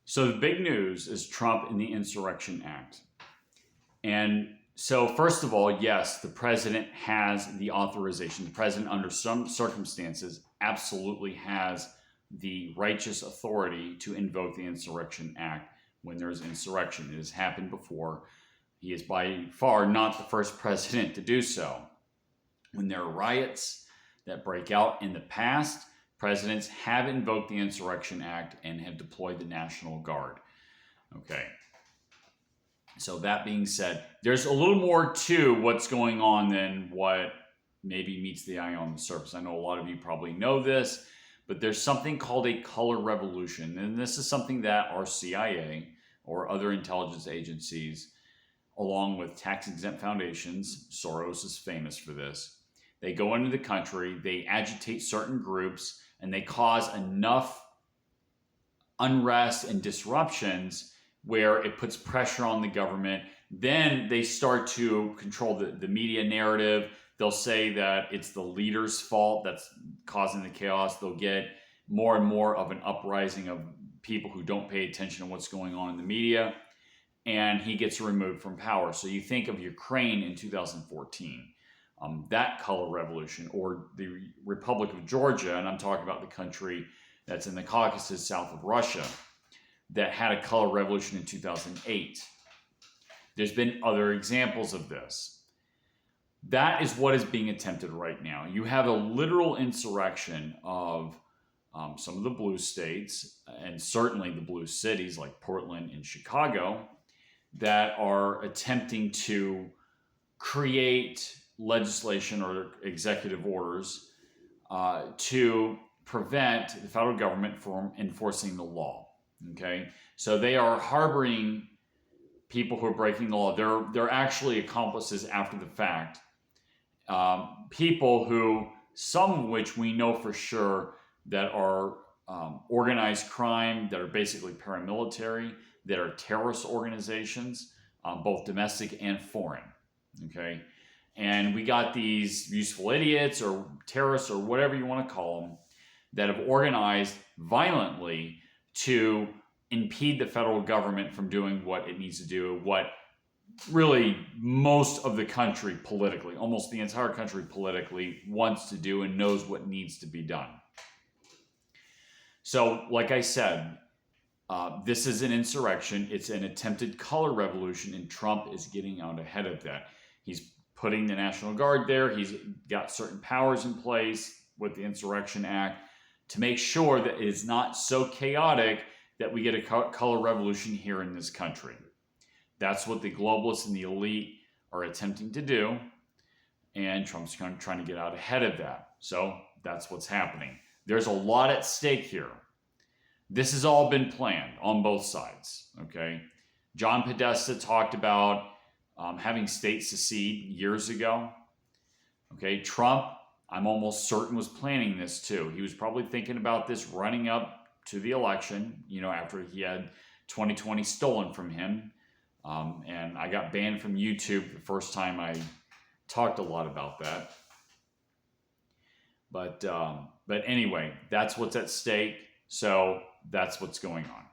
So the big news is Trump and the Insurrection Act. And so, first of all, yes, the president has the authorization. The president, under some circumstances, absolutely has the righteous authority to invoke the Insurrection Act when there's insurrection. It has happened before. He is by far not the first president to do so. When there are riots that break out in the past, presidents have invoked the Insurrection Act and have deployed the National Guard. Okay. So that being said, there's a little more to what's going on than what maybe meets the eye on the surface. I know a lot of you probably know this, but there's something called a color revolution. And this is something that our CIA or other intelligence agencies, along with tax-exempt foundations, Soros is famous for this, they go into the country, they agitate certain groups, and they cause enough unrest and disruptions where it puts pressure on the government. Then they start to control the media narrative. They'll say that it's the leader's fault that's causing the chaos. They'll get more and more of an uprising of people who don't pay attention to what's going on in the media. And he gets removed from power. So you think of Ukraine in 2014, that color revolution, or the Republic of Georgia, and I'm talking about the country that's in the Caucasus south of Russia, that had a color revolution in 2008. There's been other examples of this. That is what is being attempted right now. You have a literal insurrection of some of the blue states, and certainly the blue cities like Portland and Chicago, that are attempting to create legislation or executive orders to prevent the federal government from enforcing the law. Okay, so they are harboring people who are breaking the law. They're actually accomplices after the fact. People who, some of which we know for sure that are organized crime, that are basically paramilitary, that are terrorist organizations, both domestic and foreign. Okay, and we got these useful idiots or terrorists or whatever you want to call them that have organized violently to impede the federal government from doing what it needs to do, what really most of the country politically, almost the entire country politically, wants to do and knows what needs to be done. So, like I said, this is an insurrection. It's an attempted color revolution, and Trump is getting out ahead of that. He's putting the National Guard there. He's got certain powers in place with the Insurrection Act to make sure that it is not so chaotic that we get a color revolution here in this country. That's what the globalists and the elite are attempting to do, and Trump's trying to get out ahead of that. So that's what's happening. There's a lot at stake here. This has all been planned on both sides, okay? John Podesta talked about having states secede years ago. Okay, Trump, I'm almost certain, was planning this too. He was probably thinking about this running up to the election, after he had 2020 stolen from him. And I got banned from YouTube the first time I talked a lot about that. But anyway, that's what's at stake. So that's what's going on.